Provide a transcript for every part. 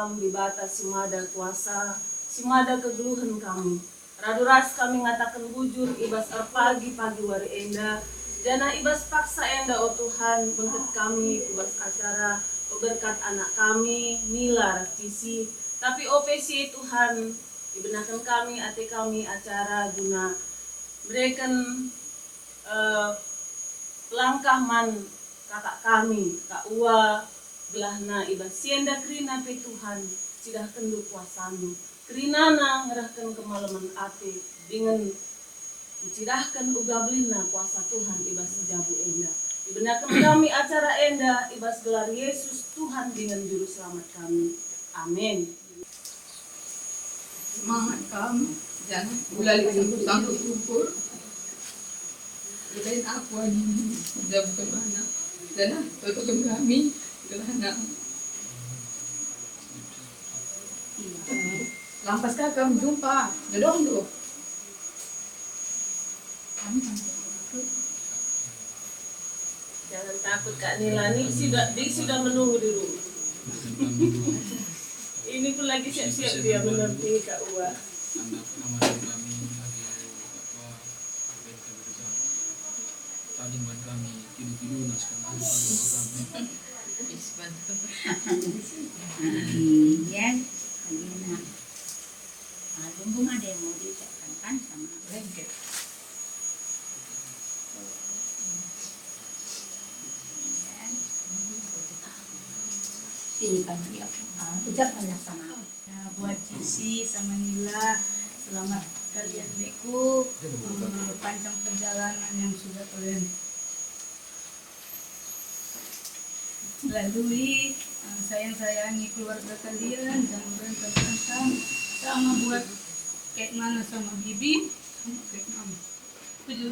kam di batas simada kuasa, simada kegeluhan kami. Raduras kami ngatakan bujur ibas pagi-pagi wari enda, jana ibas paksa enda oh Tuhan, bengket kami ibas acara, berkat anak kami, Mila Raftisi, tapi OPC Tuhan, dibenarkan kami, ate kami acara guna berikan langkah man kakak kami, Kak Ua, belahna ibas sienda krina pe Tuhan, sidah kendu kuasamu, krinana ngerahkan kemalaman ate, dengan mencidahkan uga belina kuasa Tuhan ibas jabu enda. Dibenarkan kami acara enda, ibas gelar Yesus Tuhan dengan juru selamat kami. Amin. Semangat kamu, jangan mulai sanggup syukur. Ilain aku ini, jam kemana? Dan tutupkan kami, kelana. Lampas kakak jumpa, gedong tuh. Jangan takut Kak Nila, Dik sudah menunggu di rumah. Ini pun lagi siap-siap dia menanti Kak Ua. Taliban kami tidur naskah kami. Iya, nah, lumbung ada yang mau diucapkan kan sama Lengket. ini kan dia ucapkanlah sama Nah, buat Cici sama Nila, selamat kalian beku, panjang perjalanan yang sudah kalian lalui. Sayang-sayangi keluarga kalian, jangan berantem-berantem. Sama buat kek mana sama bibi, sama kek mama. Setuju?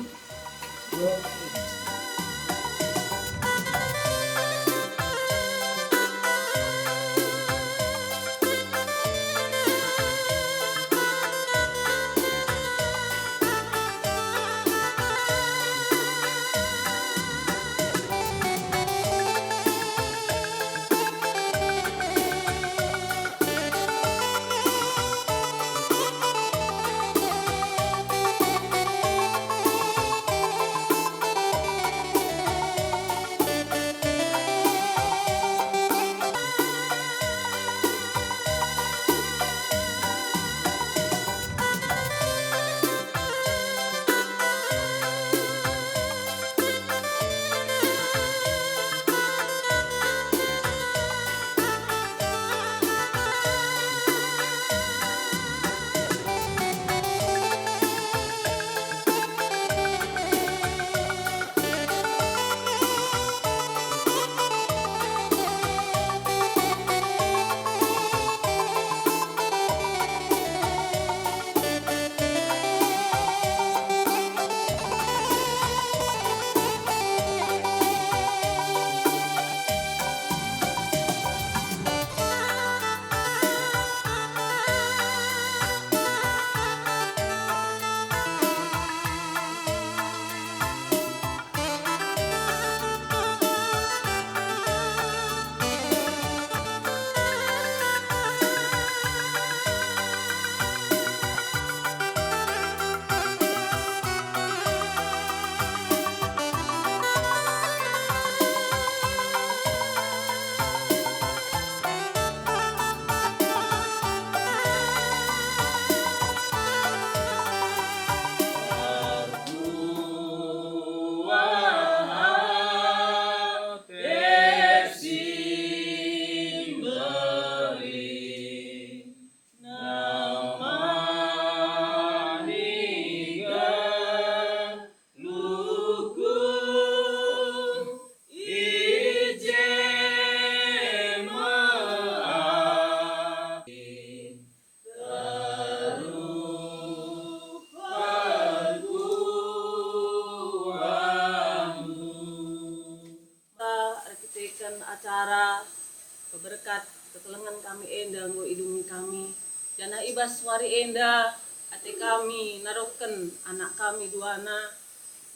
Acara berkat ketelengan kami enda nggo idungi kami jana ibas wari enda ate kami naroken anak kami duana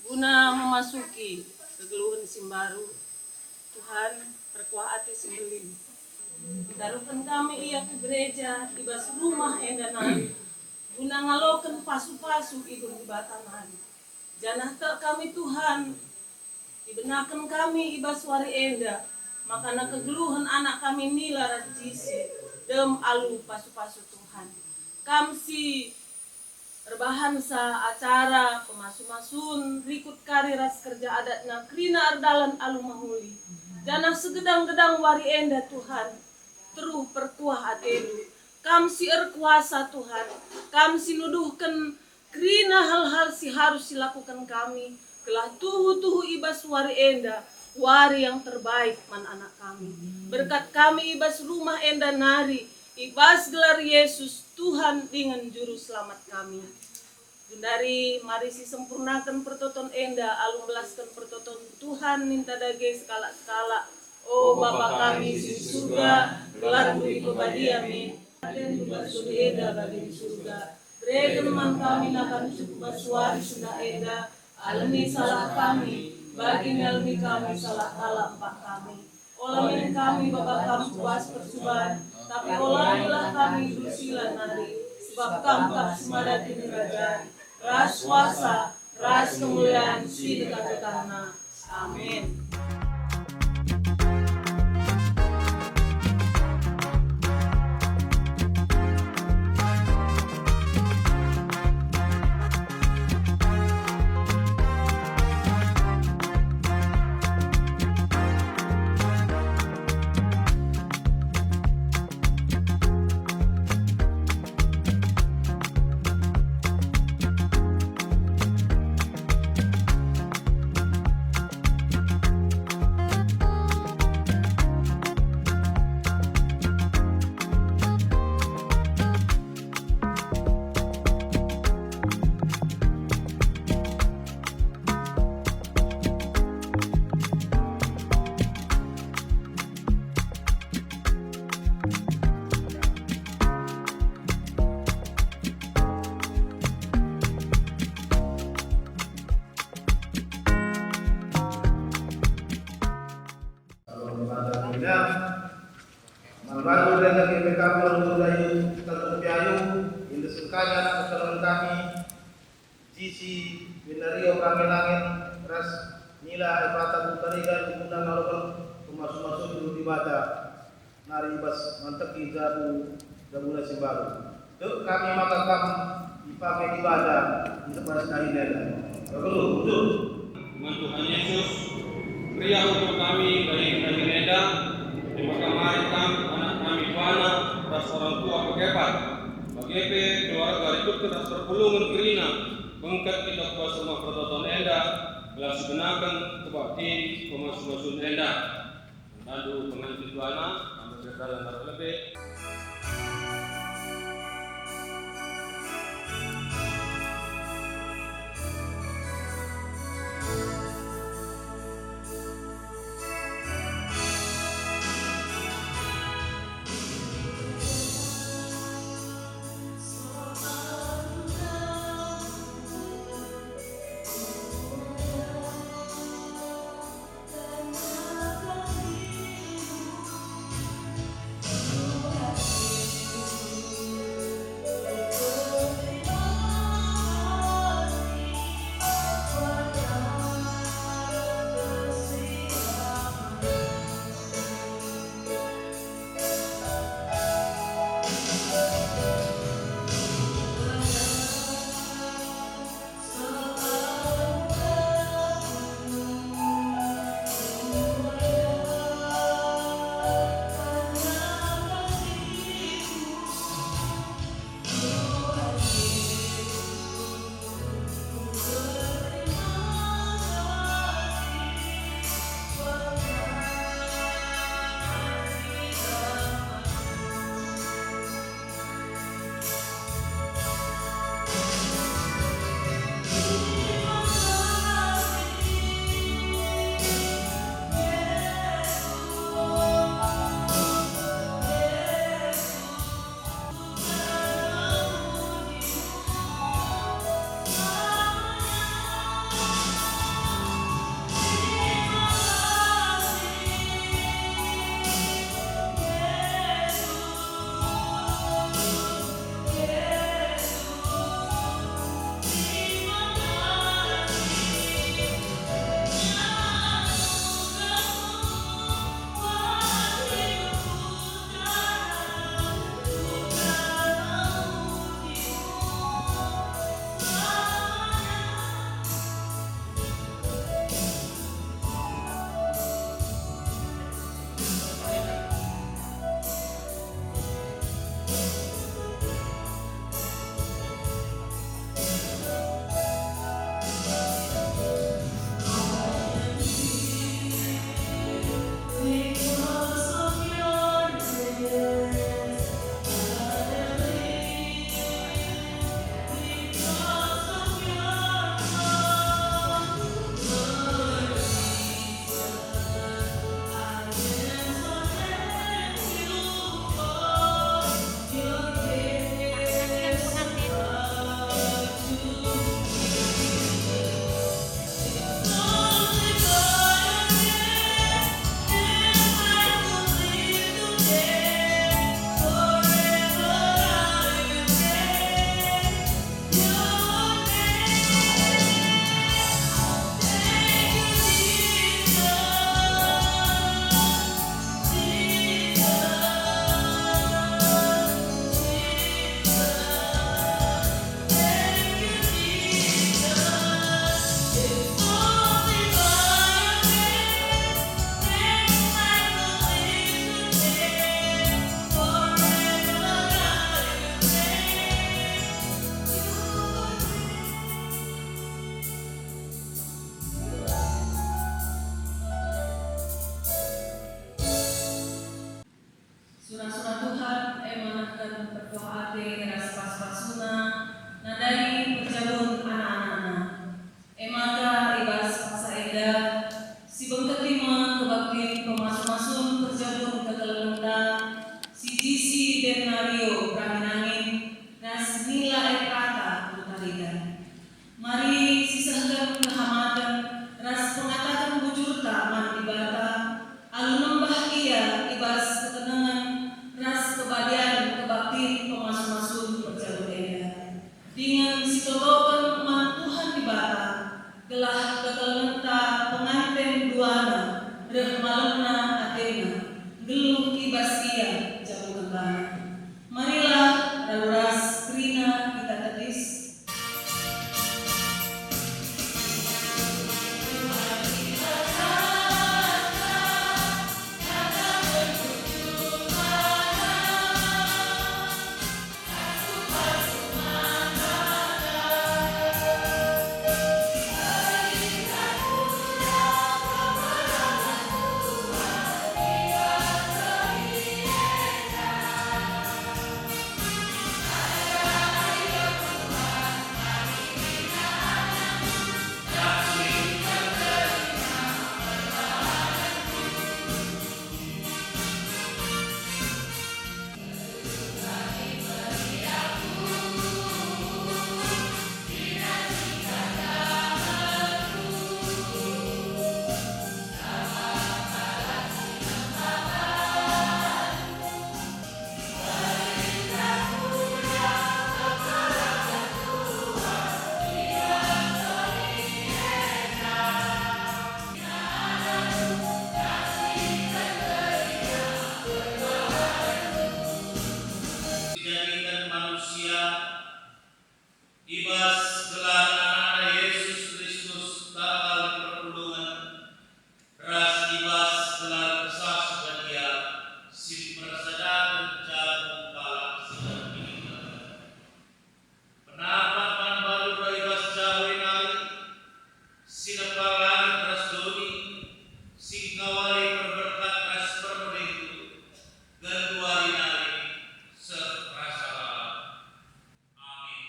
guna memasuki kegeluhan simbaru Tuhan perkuah ate sembelin Taruhkan kami ia ke gereja, ibas rumah enda nari. Guna ngalokan pasu-pasu ibu di batan nari. Janah tak kami Tuhan, dibenakan kami ibas wari enda. Makana kegeluhan anak kami nila rajisi, dem alu pasu-pasu Tuhan. Kamsi rebahan sa acara pemasu-masun rikut kari ras kerja adat na krina ardalan alu mahuli. Janah segedang-gedang wari enda Tuhan, teruh perkuah atelu. Kamsi erkuasa Tuhan, kamsi nuduhkan krina hal-hal si harus dilakukan kami. Kelah tuhu-tuhu ibas wari enda, wari yang terbaik man anak kami. Berkat kami ibas rumah enda nari, ibas gelar Yesus Tuhan dengan juru selamat kami. Dari mari si sempurnakan pertoton enda, alung belaskan pertoton Tuhan minta dage skala-skala. Oh Bapa kami di surga, gelar budi kebadiami, dan tugas sudi enda bagi di surga. Berikan man kami akan cukup basuari sudah enda, alami salah kami, bagi ngalmi kami salah kalah empat kami. Olamin kami Bapa kami puas persuban, tapi olamilah kami dusilan nari, sebab kamkap semadat ini raja. Ras kuasa, ras kemuliaan, si dekat-dekatna. Amin. Membantu dengan BPKP untuk layu terpiayu indesukanya keterangan kami GC Binario kami langit ras nila epatan utarigan undang nalokan masuk-masuk dulu di bata nari bas manteki jabu nasi baru itu kami makam dipakai ibadah untuk bahasa Indonesia betul betul Tuhan Yesus pria untuk kami dari Neda di Makamaritam anak kami Bana ras orang tua pekepat bagepe keluarga ikut ke ras perpulungan kerina mengkat kita kuasa semua pertoton Enda belas benakan kebakti pemasu-masun Enda lalu pengantin Bana ambil dan lebih. Winaryo Praminangin nas nila Efrata Utarigan. Mari sisahkan kehamatan ras pengatakan bujurta man ibata alun bahagia ibas ketenangan ras kebadian kebaktin pemas-masun perjalurnya dengan sitotokan man Tuhan ibata gelah ketelenta pengantin duana rehmalena Athena geluh ibas ia jauh kembali. Marilah daluras krina kita tetis. Dijadikan manusia ibas gelar anak Yesus Kristus takal perpulungan ras ibas gelar kesah sebadia si persadaran jagung palak sedang diingatan pendapat pan baru ibas jauh nari sinepal langit ras doni singkawali perberkat ras permeliku ganduari nari serasa amin.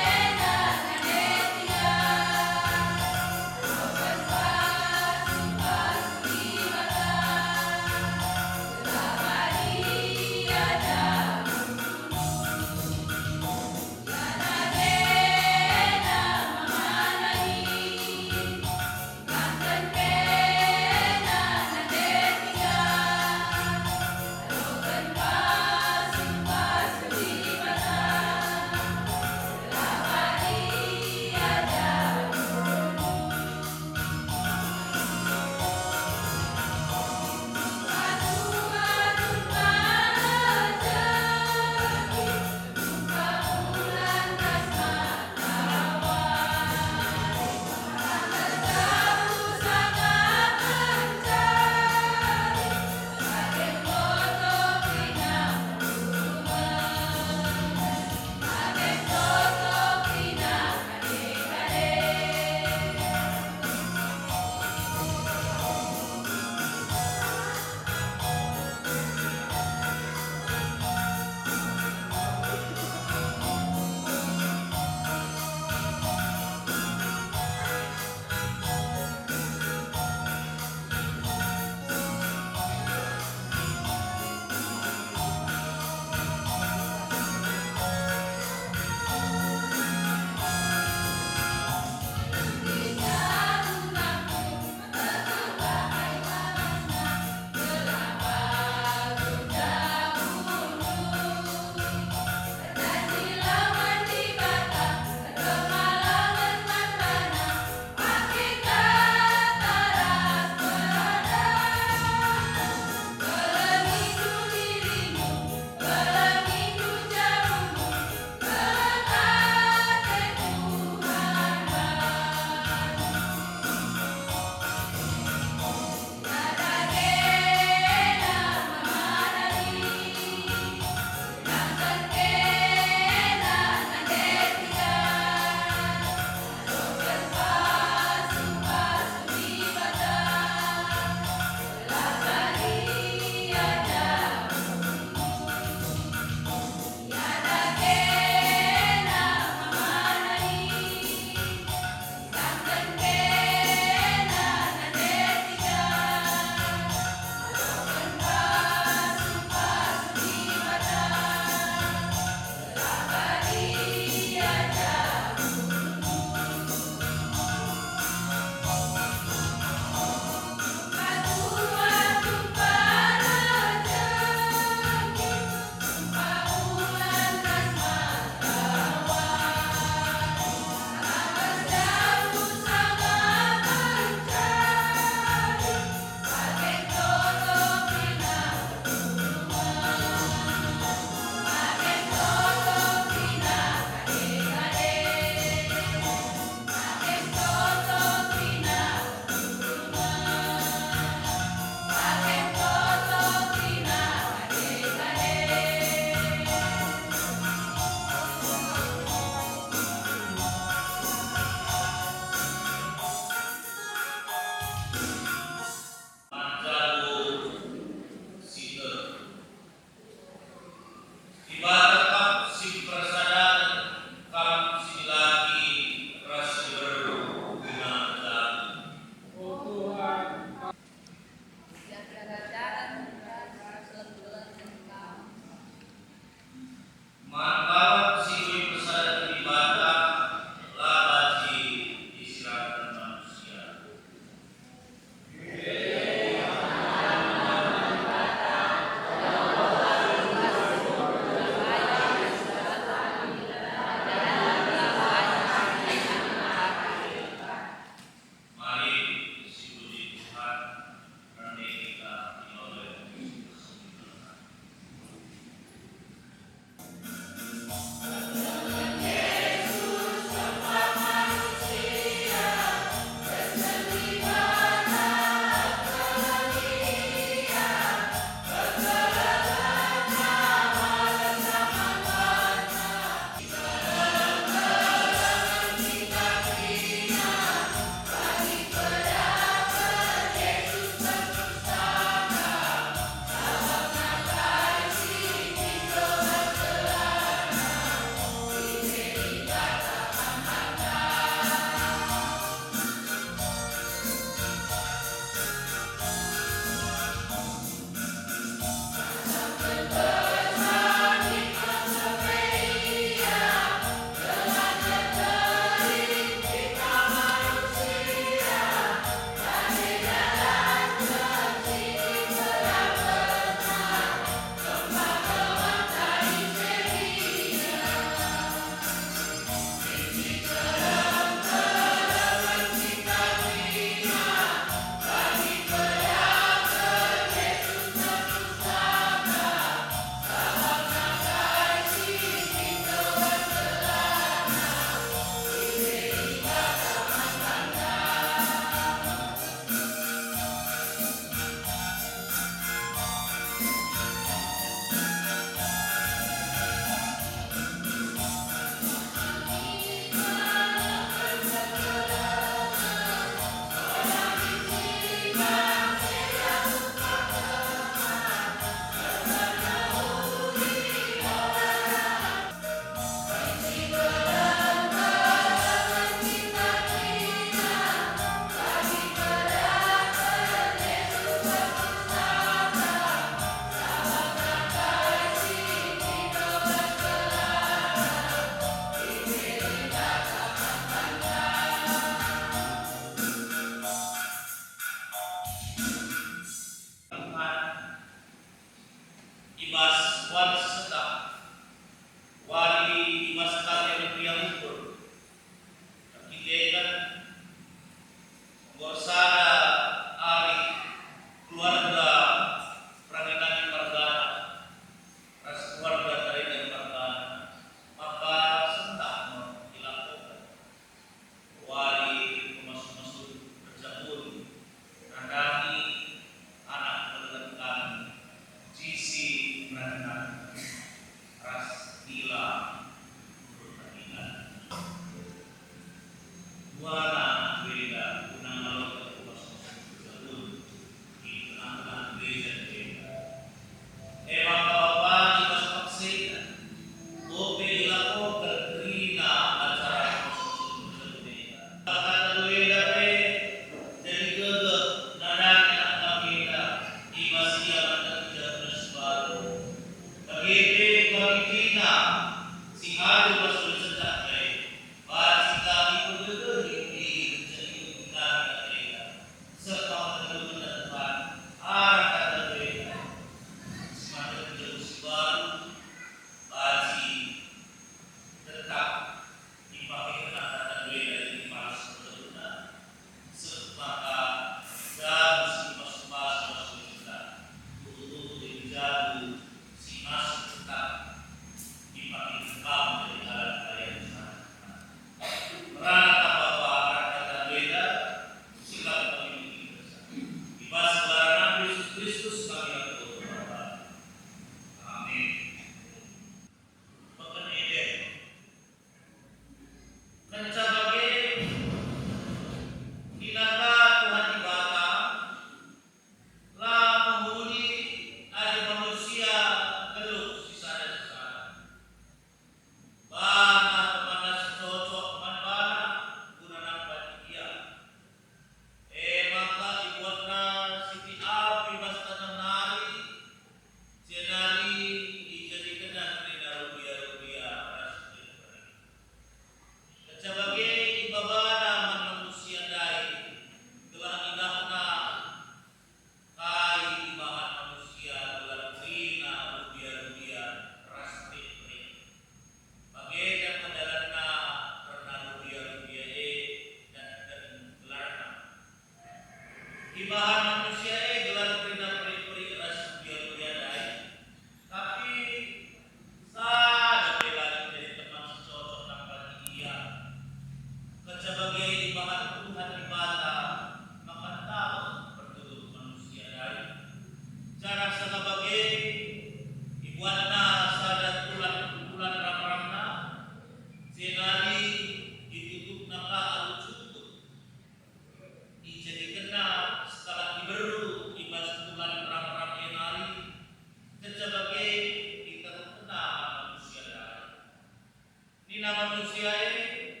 manusia ini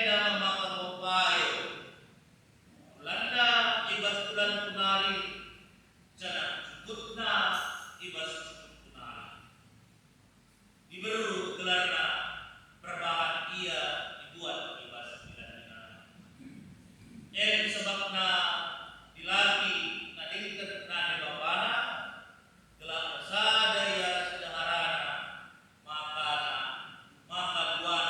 dalam mga payo landa ibas bulan kunari jangan cukup na ibas cukup kunari diberu gelarna perbahan ia dibuat ibas bulan kunari sebabna dilatih nadingket nane bapana gelap sadaya sedaharana maka dua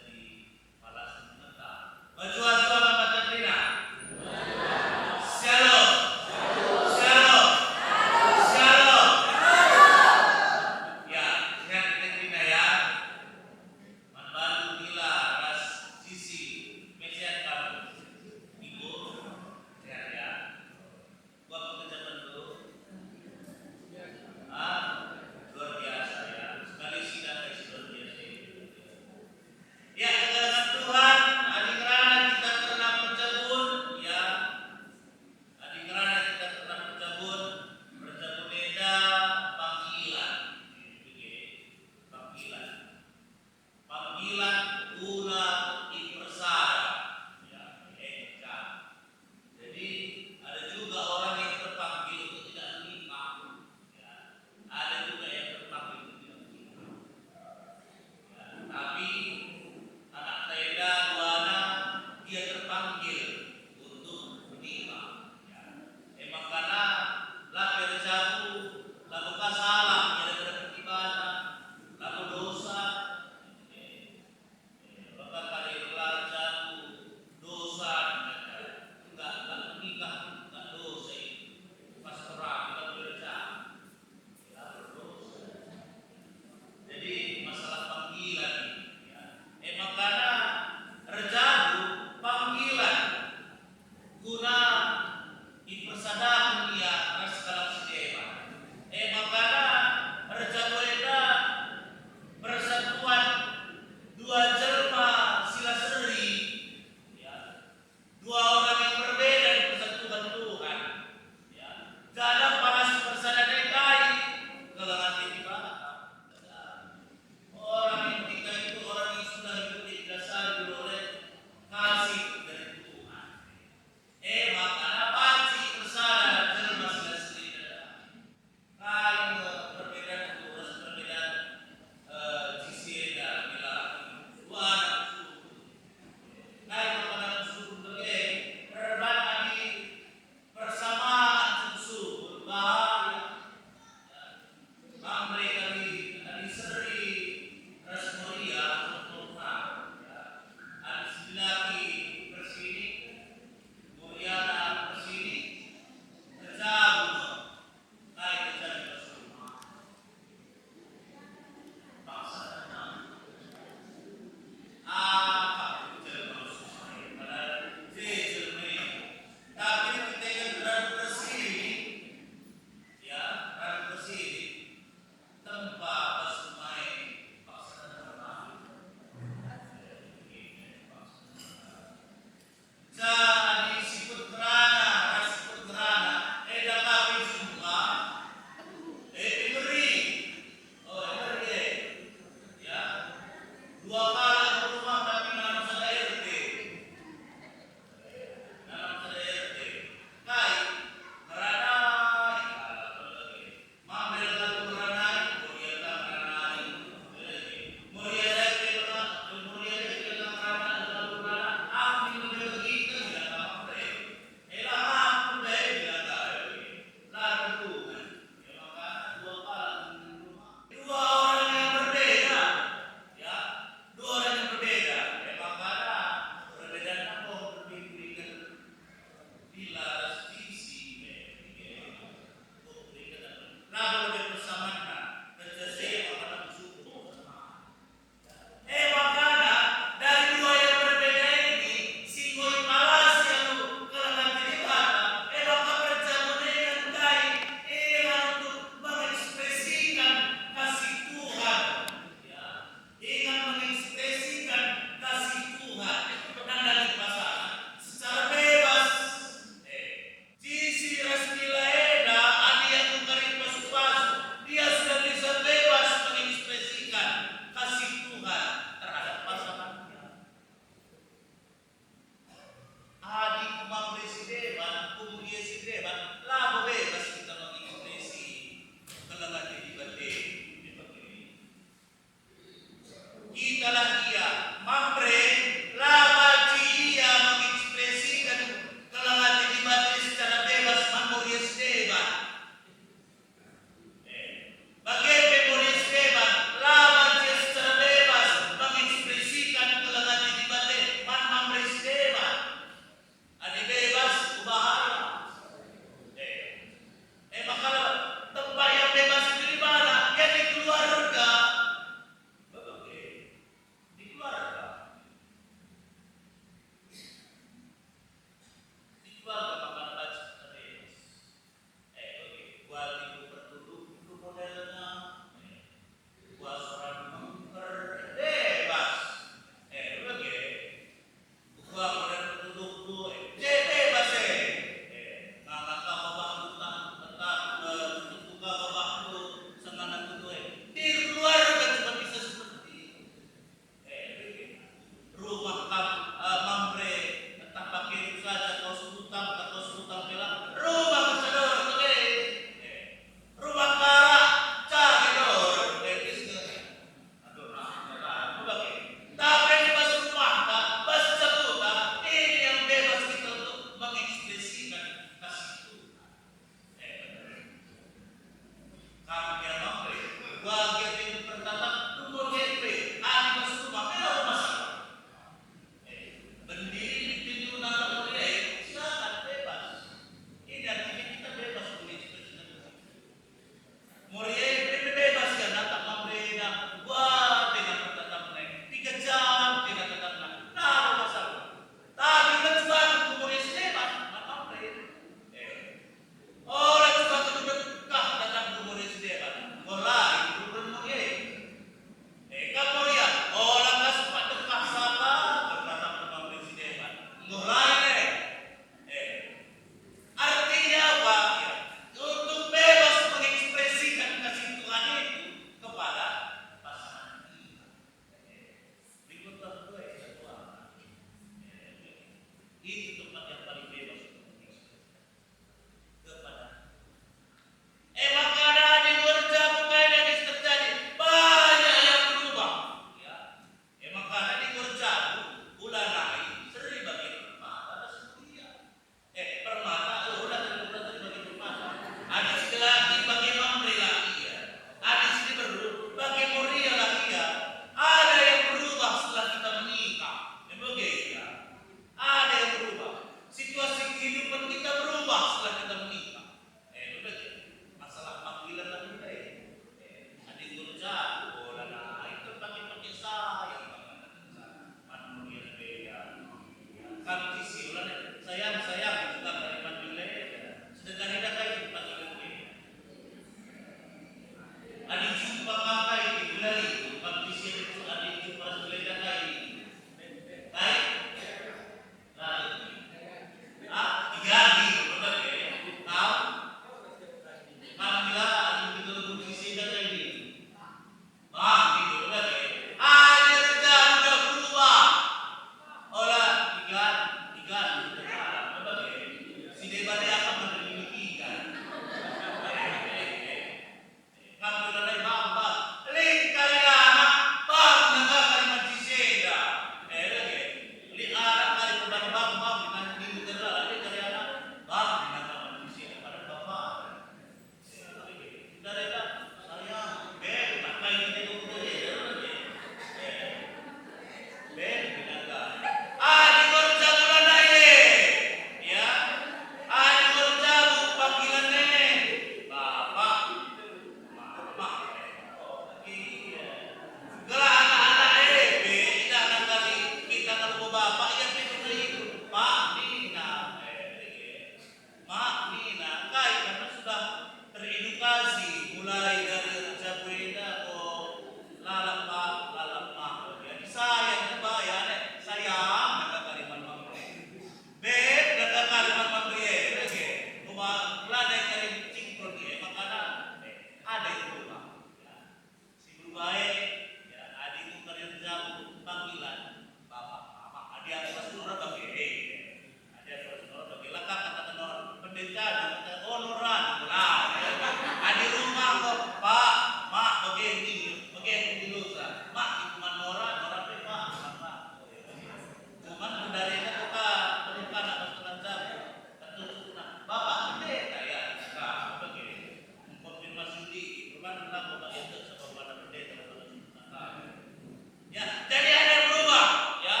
Ya, jadi ada yang berubah, ya.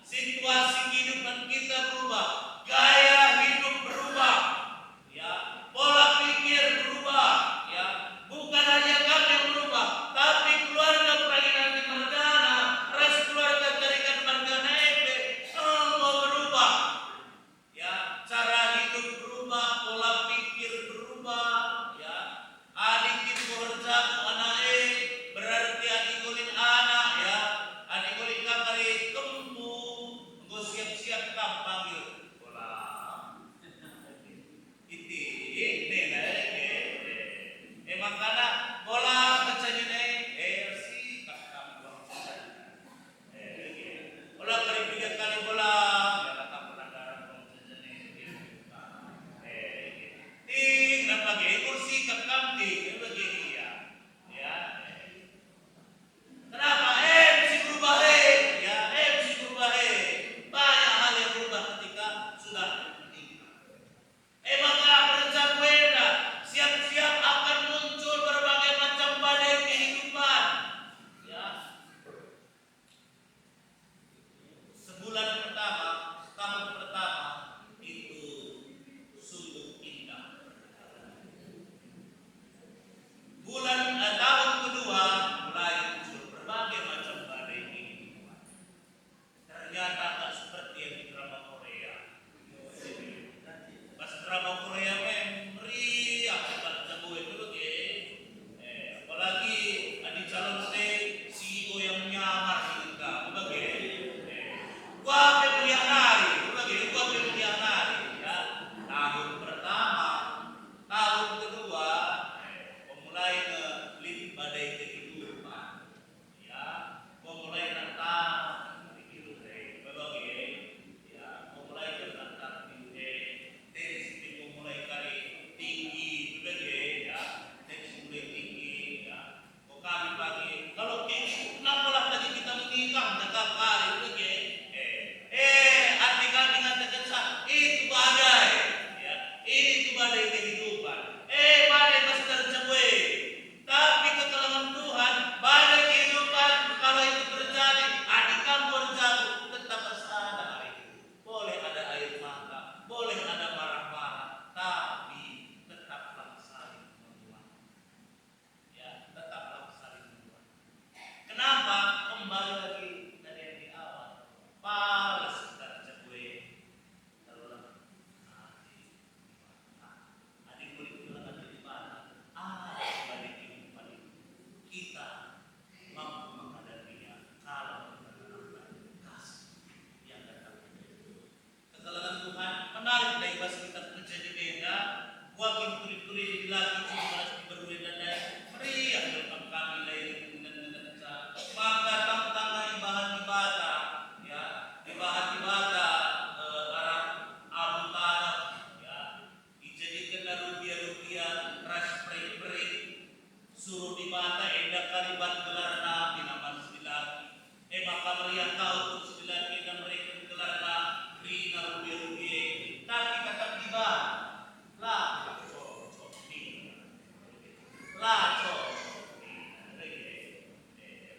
Situasi kehidupan kita berubah, gaya hidup berubah, ya. Pola pikir berubah, ya. Bukan hanya kami yang berubah, tapi keluarga Praginanti Mardana, ras keluarga Tarikan Mardana Epe, semua berubah, ya. Cara hidup berubah, pola pikir berubah, ya. Adik itu berjaku anak berarti adik golin anak, ya. Adik golin kakari kempu, engkau siap-siap kam panggil bola. Ini makana bola kecanya si kakam bola kali 3 kali bola ya kakam pelanggaran ting napagi kursi kakam ting begini ya. Ya. Kenapa? Mesti berubah ya, mesti berubah banyak hal yang berubah ketika sudah menikah. Maka perencanaan Wenda siap-siap akan muncul berbagai macam badai kehidupan. Ya. Sebulan pertama, tahun pertama itu sungguh indah. Tahun kedua mulai muncul berbagai macam badai kehidupan. Ternyata tak seperti yang di drama Korea. Pas drama Korea meriah debat jago itu loh, apalagi ada calon CEO yang menyamar kita, gua pemilihan hari, gua pemilihan hari, ya. Tahun pertama, tahun kedua, mulai ngelit badai kehidupan, ya. Gua mulai nantang hidup ya. Gua mulai nantang dari mulai kali tinggi ya. Dari mulai tinggi, ya. Gua kami pagi, kalau tinggi, kenapa lah tadi kita menikah, tetap kali hati kami ngatakan itu badai, ya. Itu badai kehidupan. Badai masih tercapai. Tapi ketolongan Tuhan, badai kehidupan kalau itu terjadi, adik kamu berjatuh tetap bersada hari itu. Boleh ada air mata, boleh ada marah-marah, tapi tetaplah saling menguat. Ya, tetaplah saling menguat. Kenapa? Kembali lagi dari yang di awal. Balas kita tercapai. Taruhlah adik kulit bilang ada di mana? Balik kehidupan itu kita mampu menghadapinya kalau kita menangkan kasih yang datang. Kekalahan Tuhan menarik dari pas kita menjadi beda. Wakil kulit-kulit lagi cuma harus diberui dan meriah dalam kami lahir dan maka tentang ibadah ibadah, ya, ibadah Arab Abu Talib, ya, dijadikan rupiah ras peri suruh di mata endah kalibat gelarna binaman sembilan. Maka meriah tahu sembilan dan mereka gelarna rina rupiah tapi kata tiba lah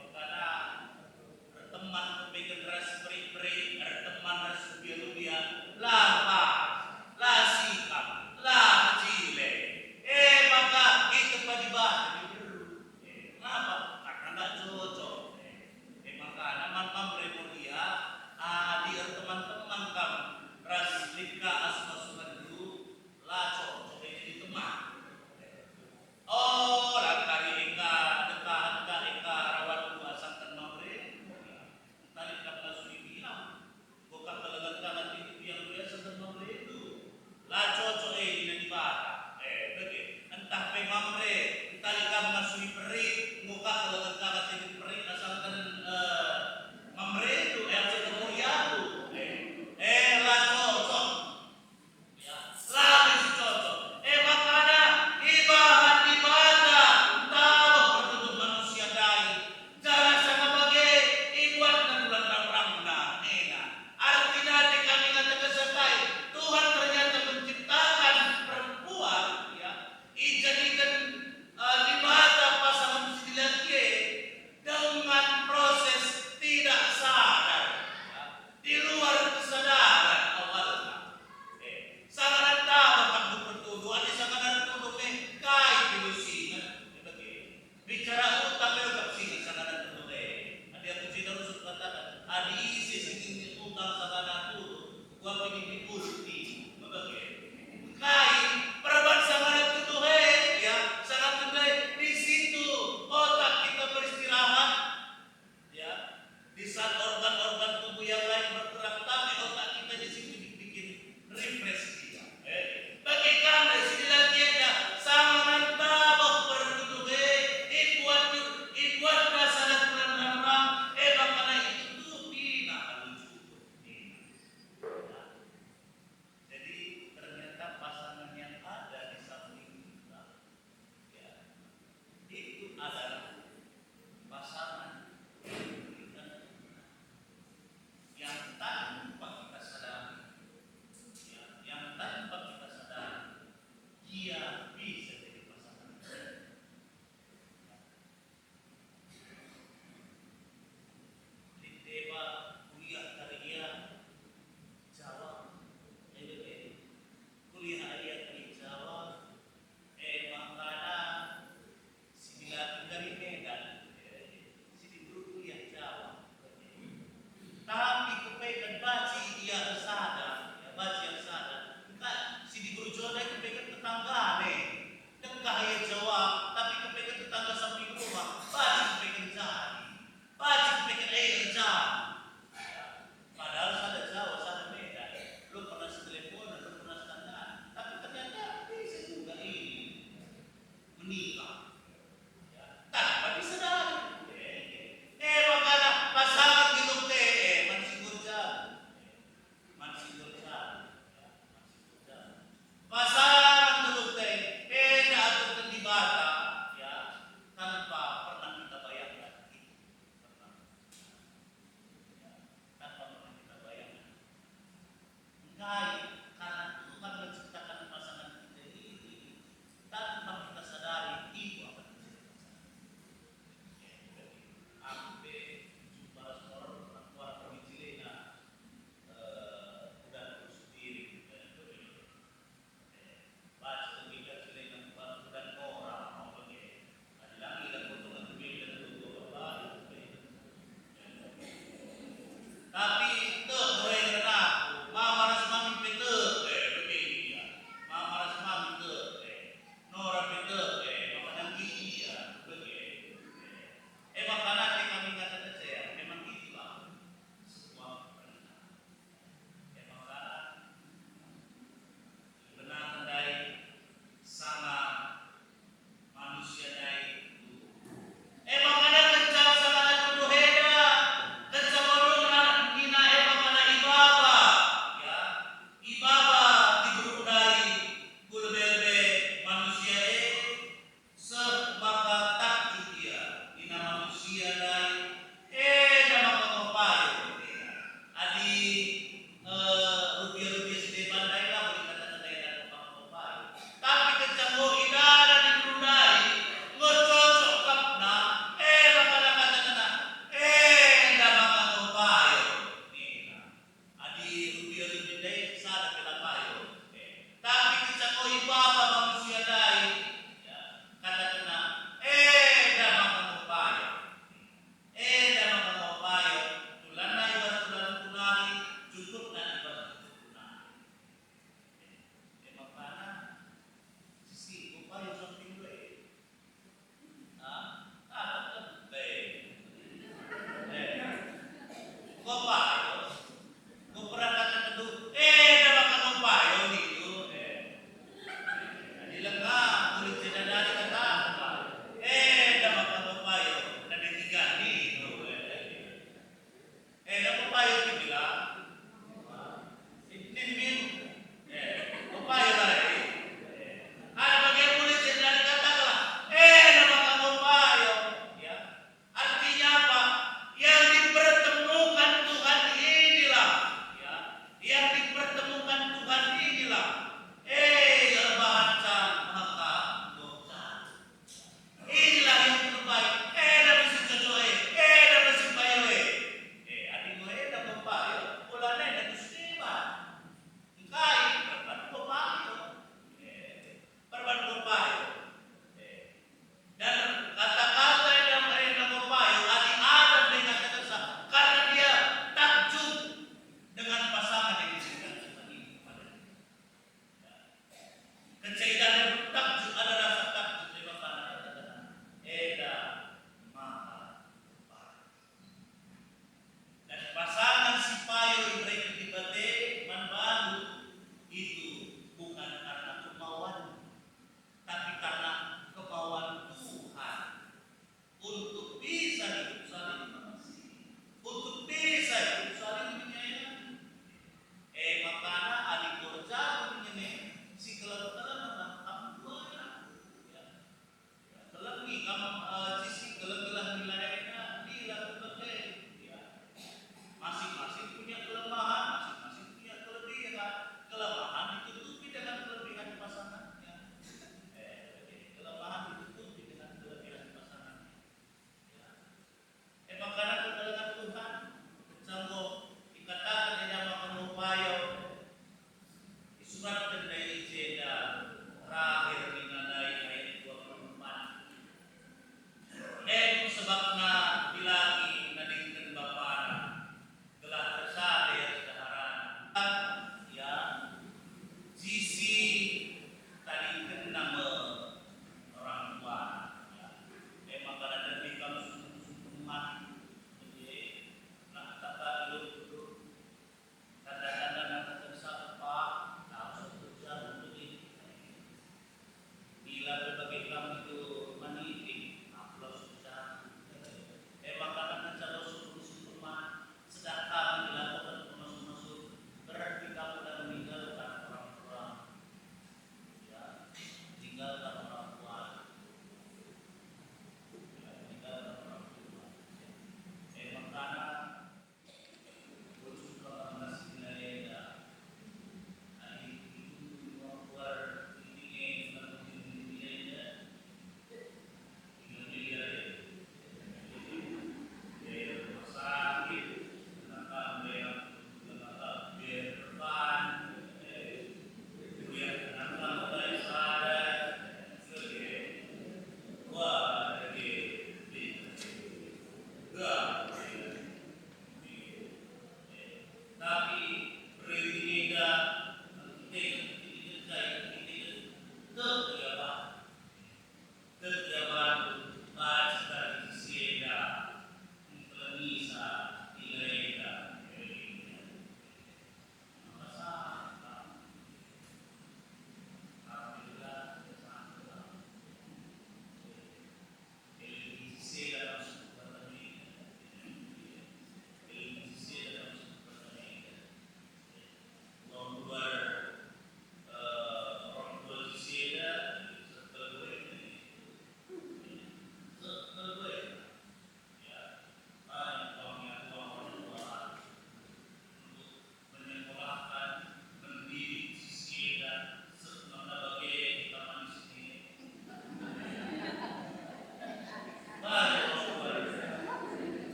makanya teman pemegang ras peri teman ras rupiah lah sikap lah cile maka itu padibah kenapa? Karena nggak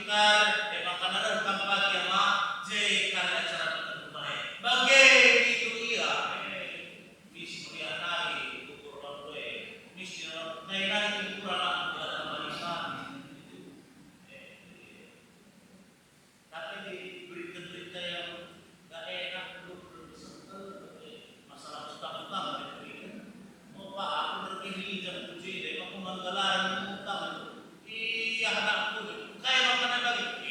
Kar, makanan tempat yang je karena acara tertentu baik. Bagai itu iya, misi pria nari ukur bantuan, misi nari kurang dalam barisan. Tapi diberikan berita yang gak enak belum disentuh masalah utang-utang diberikan. Oh Pak, aku berkini jam 7 deh, aku menggalaran utang. Iya anakku, kayak makanan bagi.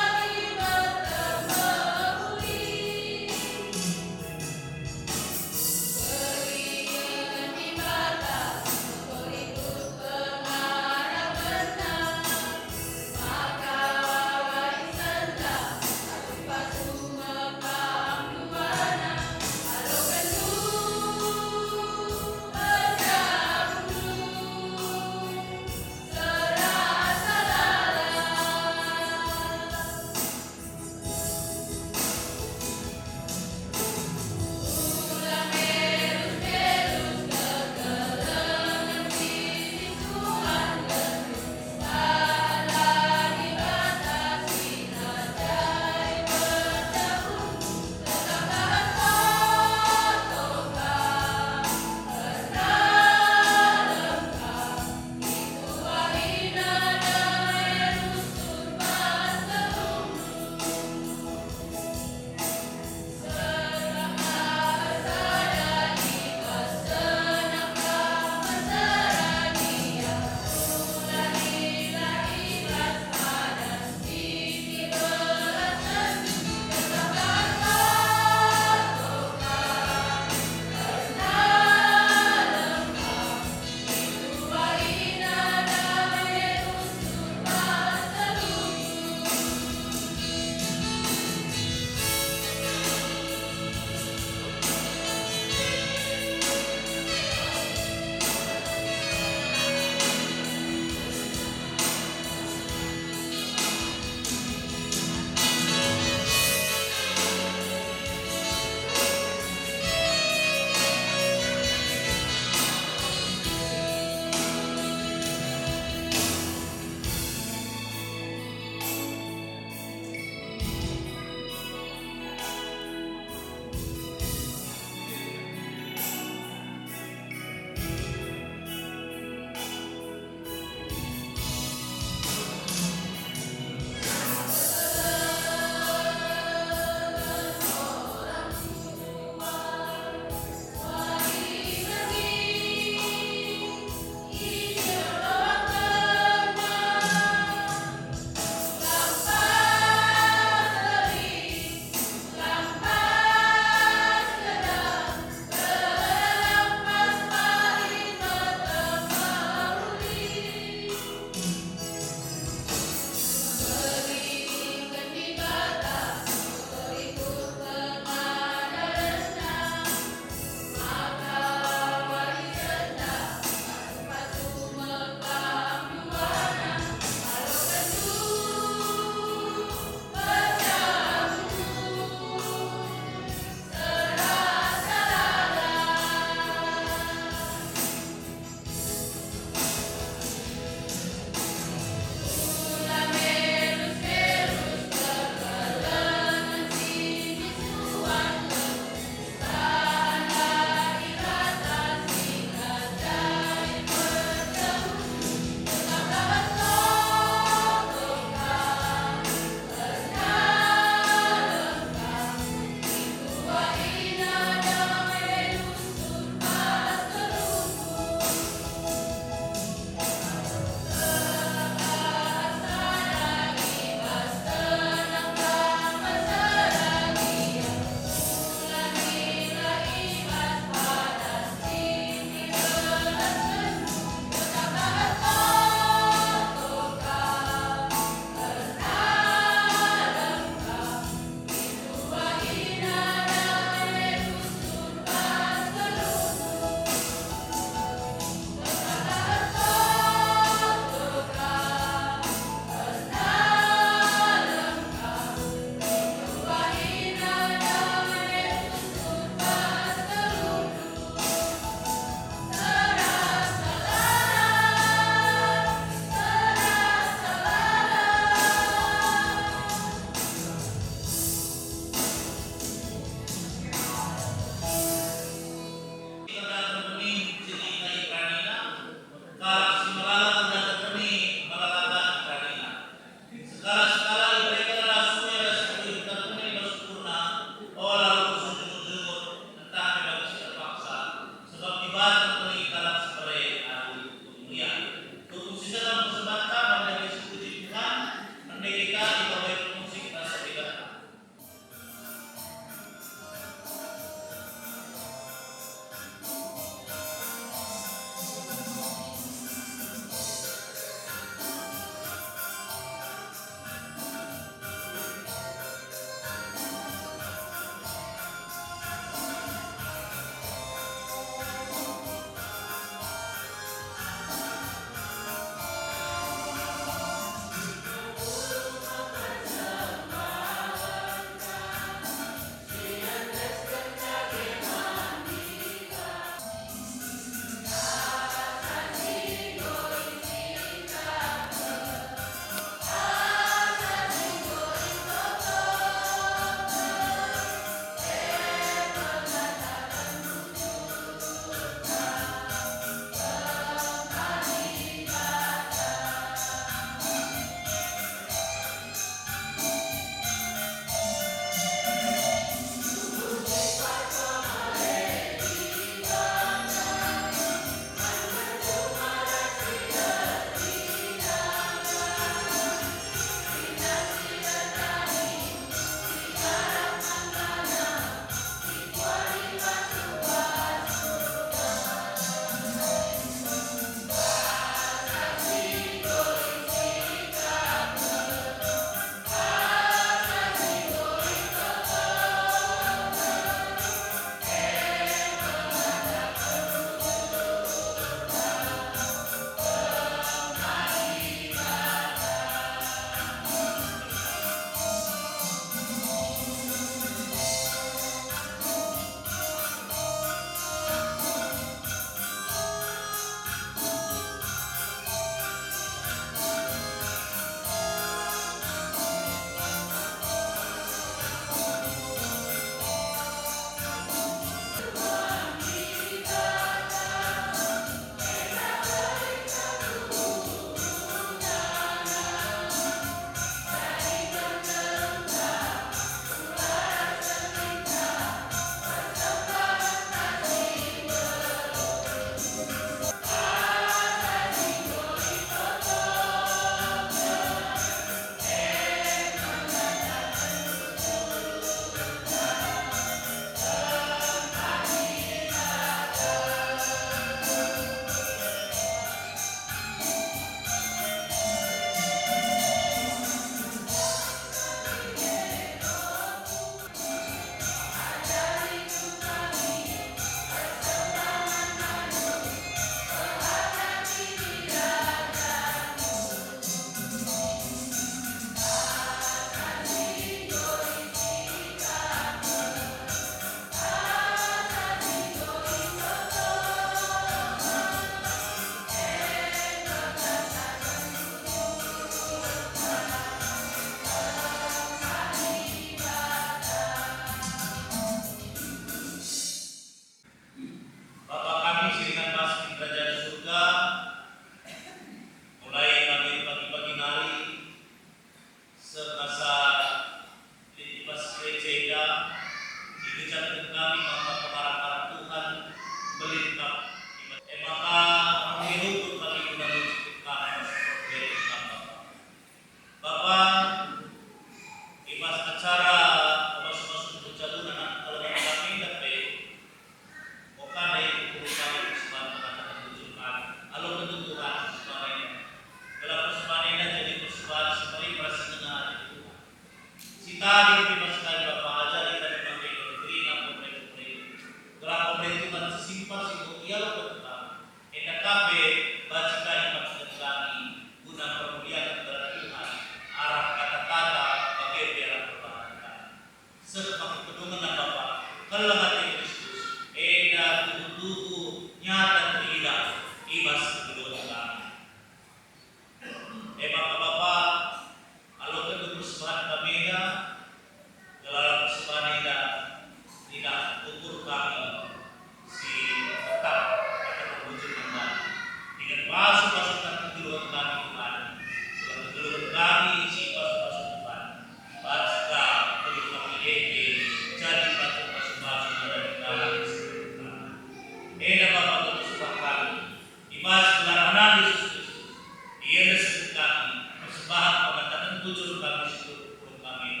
terwujud dalam hidup kami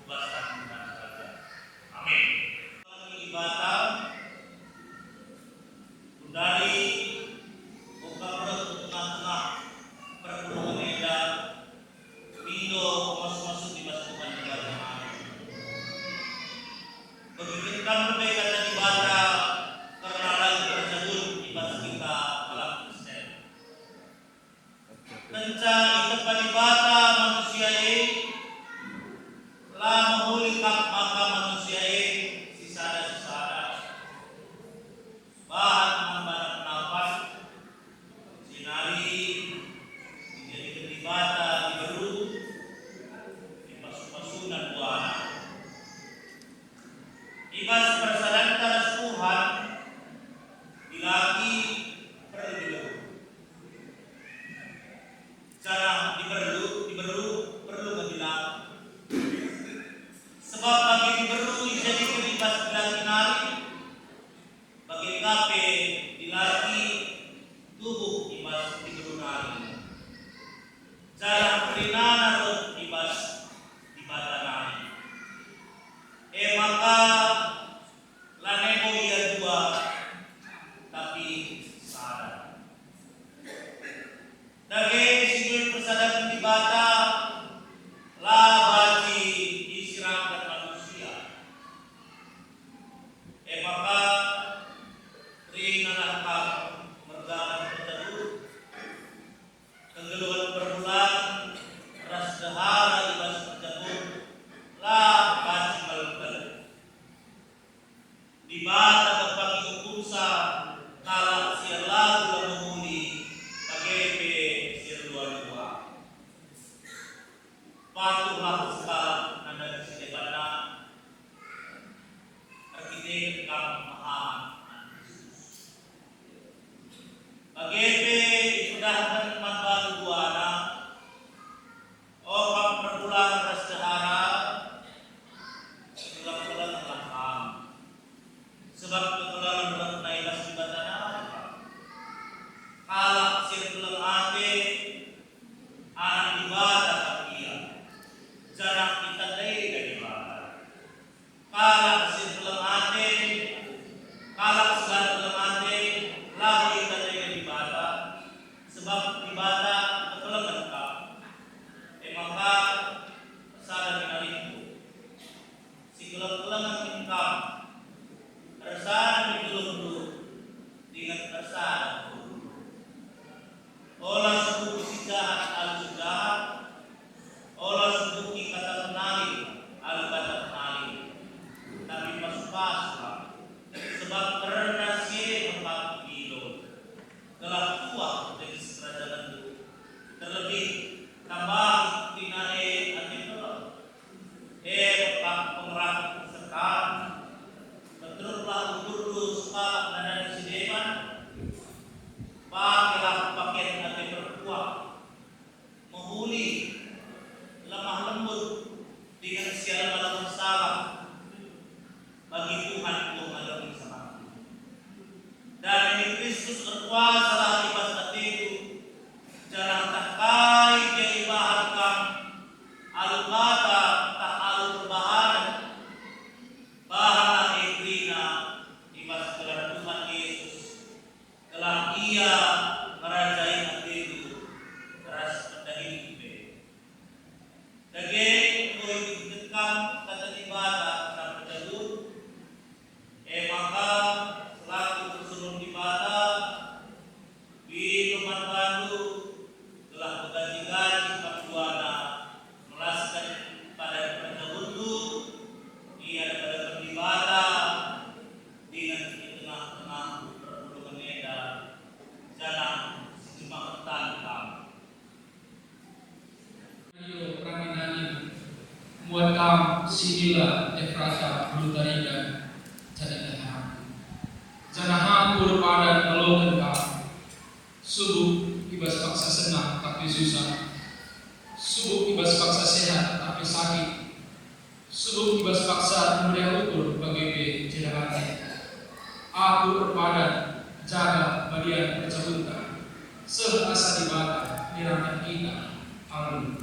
bebaskan Tuhan saja. Amin. Ibadah dari buka perut tengah-tengah perkebunan Medan Mindo masuk di masukan ibadah. Begitu kami kata ibadah karena lagi terjebak ibadah kita dalam Kristen. Kenca itu ibadah manusia ini lah mengulikan maka manusia ini sisada bahan membantu nafas sinari menjadi ibadah diberu di pasu-pasunan buana ibas persalantar Tuhan dilagi perlu cara diberu perlu kebilang sebab bagi diberu jadi ibas dilagi bagi kape dilagi tubuh ibas diberu nari cara perinana roh ibas ibadah nari maka lanego ia dua tapi sadar dage sigul persadaran ibadah la baji istirahat manusia maka ringanlah mergalan berteduh kegeluhan perbulan ras dahara ibas berjabut la baji malukal di bata kepagi hukumsa kala siar lagu lamumuli pagepe siar dua-dua patuhlah sekal nanda disidebana arkitek kam mahaan pagepe ipudahkan manbalu buana kam perbulan ras dahara tulang-tulang laham sebab ketulangan berat nailas di batana kalak sir tulang ate anak ibadah kakia jarak kita dari ibadah kalak sir tulang ate kalak segala tulang ate lagi kita dari ibadah sebab ibadah ketulangan ka maka sadar dengan itu si tulang-tulangan income tersadar dulu dengan tersadar olah sebuah sijahat al-sujahat olah sebuah kata kenali al-kata kenali tapi pas-pas sebab karena si tempat kilo telah tua dari kerajaan itu terlebih tambah tinae atipro pengerang serkan betul-betul dulu sekolah dan sideman pakailah pakaian hati berkuah menghuli lemah lembut dengan siaran malam salah bagi Tuhan mengalami sama dan ini Kristus berkuasa lah ibas hati itu jangan takai dia ibahatkan al-kata tak al-perbahanan bahagia ikrina ibas kepada Tuhan Yesus telah ia merajai hati itu teras pada hidup dage koi diketkan kata ibadah dan berjadul maka selaku tersuruh ibadah di rumah baru telah bergaji-gaji perjuana melaskan pada berjadul ia pada beribadah dengan di tengah-tengah perkebunan Medan jalan sejumlah petang Praminani muatam sidila Efrata Blutariga Jadilah Janaha Purpadan Alokan Kam Subuh ibas paksa senang tapi susah Subuh ibas paksa sehat tapi sakit Subuh ibas paksa kemudian ukur bagi jelakannya Aku berpadan jaga bagian percabungan Seasa dibakar dirangkan kita Amin.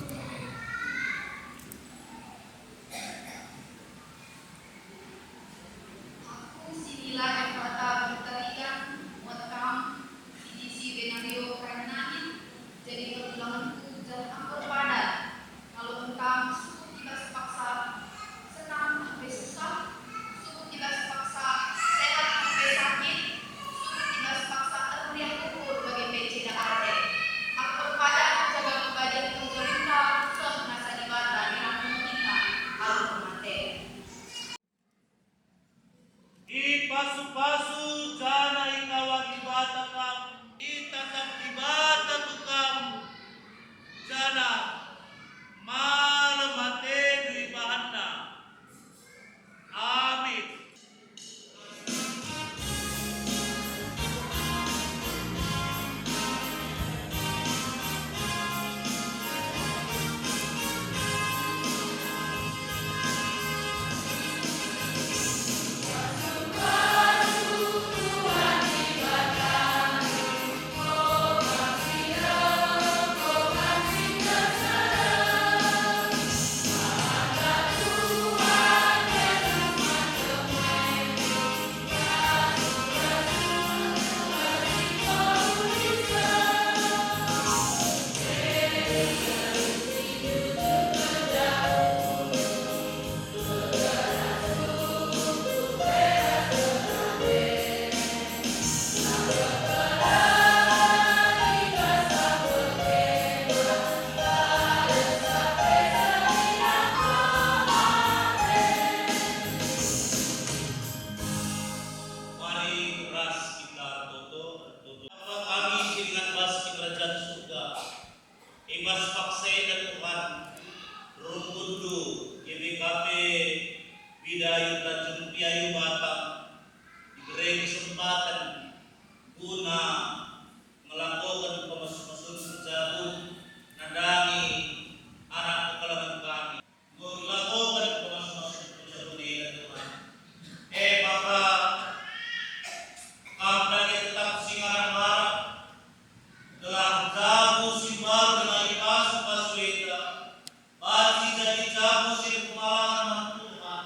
Baci jadi jamu si kemalangan Tuhan.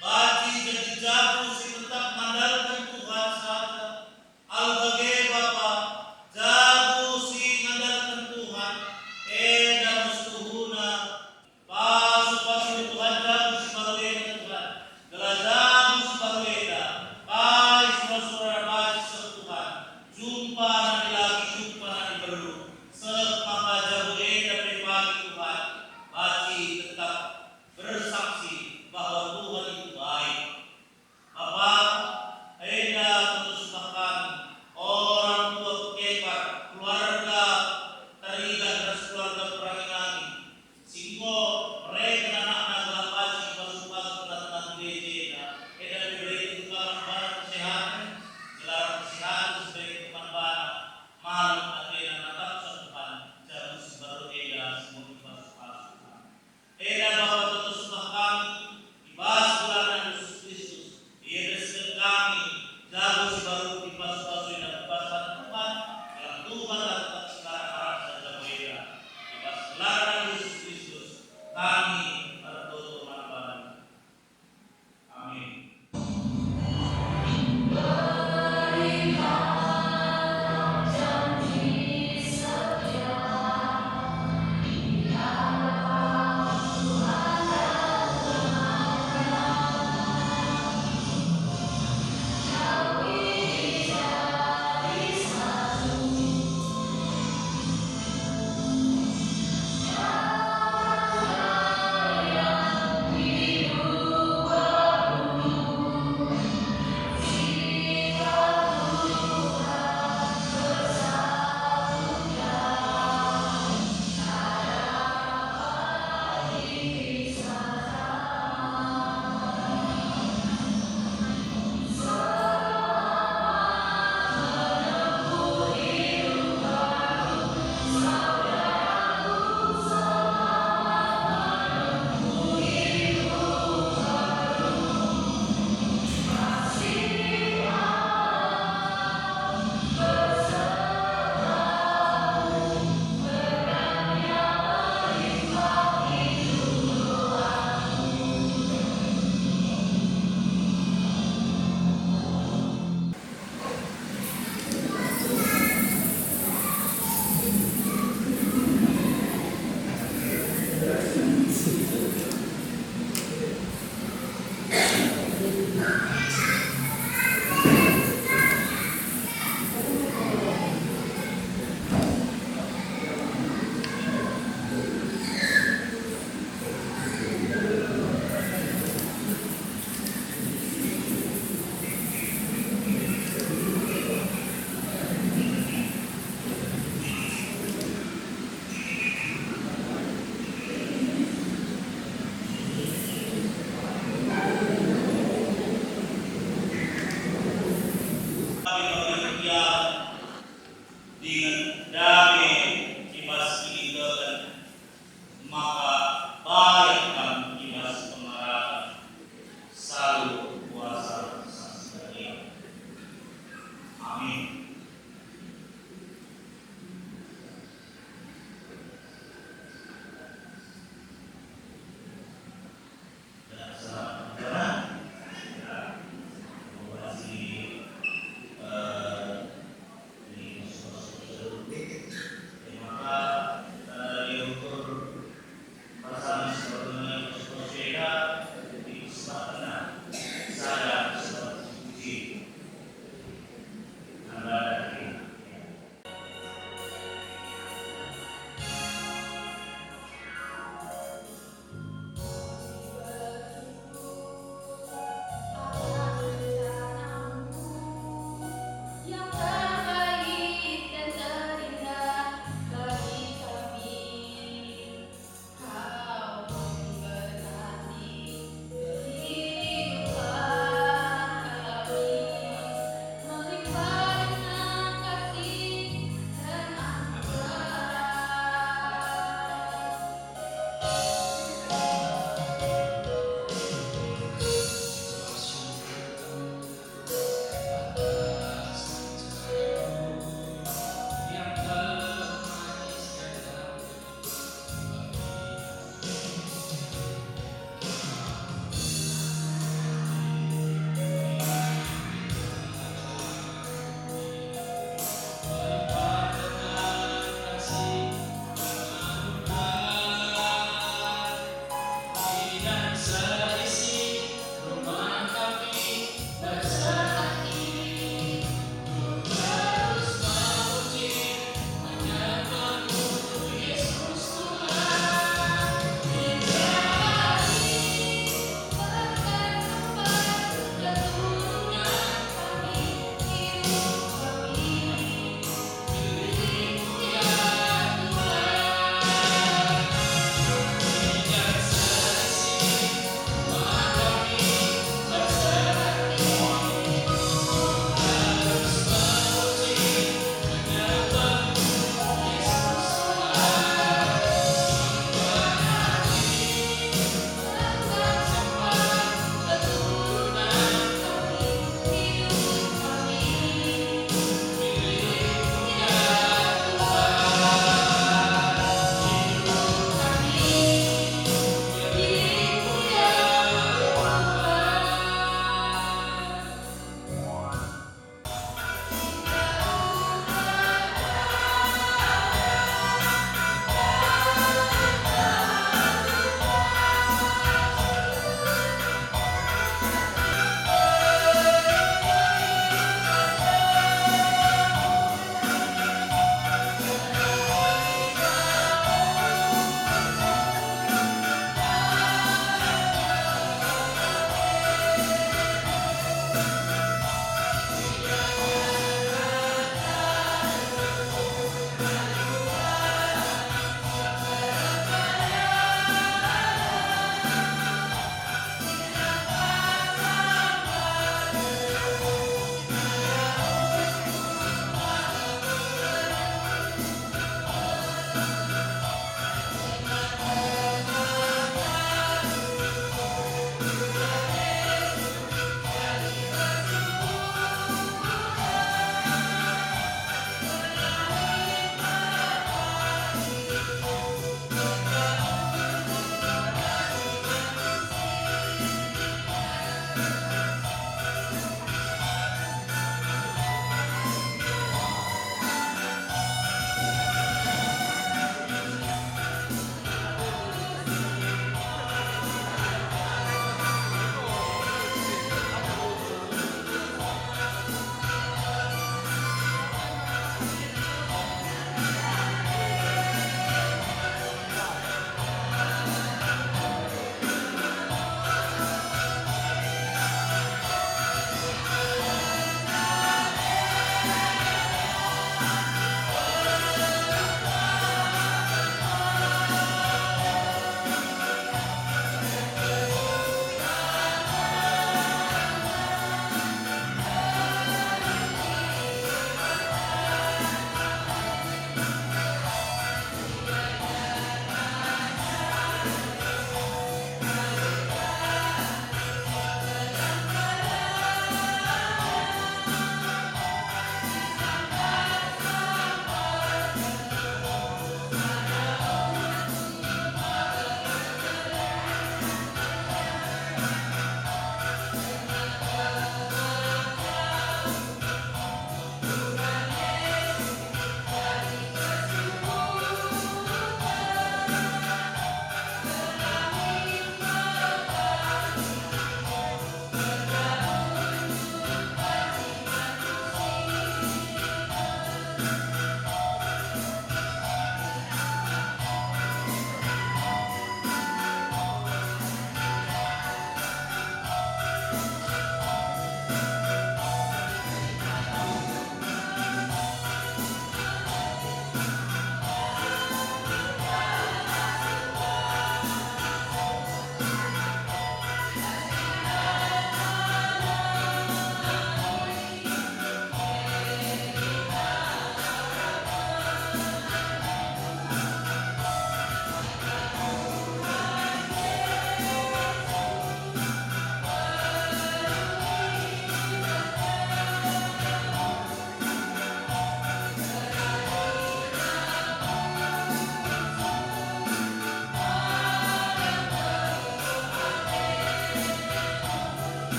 Baci jadi jamu si tetap mengandalkan Tuhan saja. Al-Bage Bapa, jamu si mengandalkan Tuhan. Dan mustuhuna. Pasu Tuhan jamu si barueda Tuhan. Gelah jamu si barueda. Pai surah-surah baci Tuhan. Jumpa nanti lagi, jumpa nanti perlu. Sepapa jamu dan pagi Tuhan. Baci tetap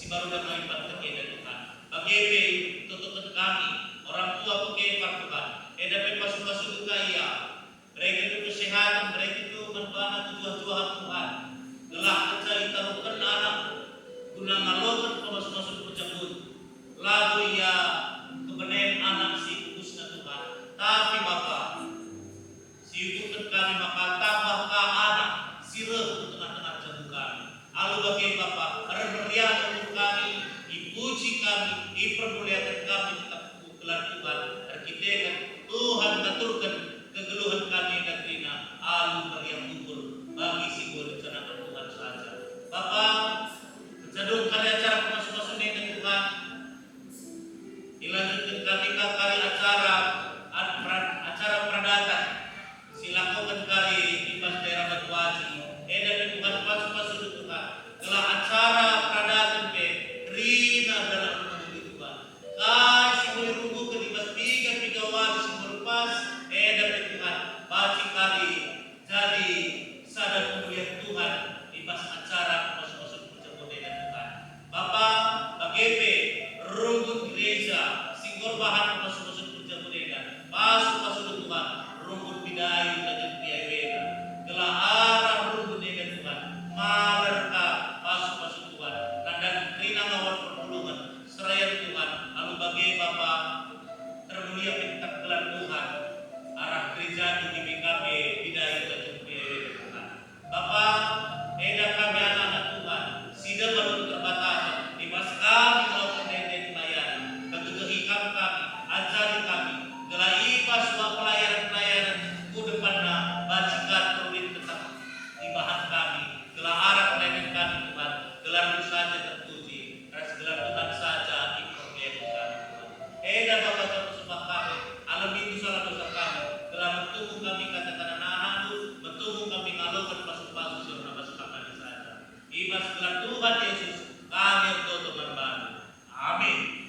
si baru dan melipat kepada Tuhan. Bagi tutupan kami, orang tua pekepar Tuhan. Edape pasu-pasu duka ia. Mereka itu kesehatan, mereka itu merbana tujuan-tujuan Tuhan. Gelah kecai taruhkan anak guna ngalokan pemasuk-masuk pencabut. Lalu ia kebenaran anak si kudusnya Tuhan. Tapi Bapa, si ikutkan kami maka tambahkah anak sirah di tengah-tengah jamu kami. Lalu bagi Bapa, berian untuk kami, dipuji kami, dipermuliakan kami tetap gelar Tuhan. Terkitekan Tuhan aturkan kegeluhan kami dan Trina. Lalu berian kubur bagi si rencanakan Tuhan saja. Bapa, menjadukkan acara pemasuk-masuk dengan Tuhan. Dilanjutkan kami ke kali acara pradatan. Silakan kali di pas daerah Batuaji. Dan Tuhan pasu-pasu Tuhan. Telah acara pradatan pe Rina dalam rumah Tuhan. Kasih boleh rubuh ke di pas tiga wajah sumber pas. Dan Tuhan baci kali jadi sadar kemuliaan Tuhan di pas acara pasu-pasu berjemput dengan Tuhan. Bapak, bagepe rumput gereja singgor bahan masuk-masuk kerja bodega masuk Tuhan rumput bidai dan piawera gelah arah rumput dengan Tuhan malerka masuk Tuhan dan rina ngawal perpulungan seraya Tuhan lalu bagi Bapa termulia pintak gelar Tuhan arah gereja di BKB bidai dan piawera Tuhan Bapa eda kami anak Tuhan sida baru terbatas di pas kami ajari kami, gelai pas pelayanan ku depanna bajikan perlu tetap di bahan kami, gelar arah pelayanan kami Tuhan, gelar saja terpuji, ras gelar Tuhan saja diperoleh Tuhan. Dan Bapa tersembah kami, alam itu salah dosa kami, gelar bertumbuh kami katakan anak bertumbuh kami ngalokan pasuk-pasuk sirna pasuk kami saja. Ibas gelar Tuhan Yesus, kami untuk membantu. Amin.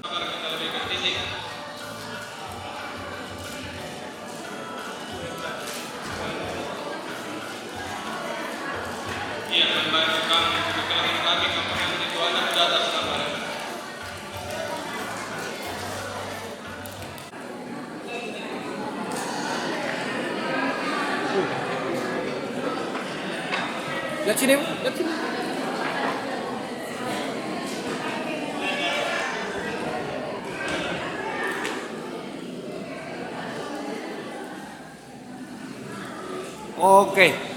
Agar kita lebih kritik. Ia membantu kami untuk kelemahan kami kepada Tuhan yang di atas nama Dia. Lihat sini, lihat sini. Oke.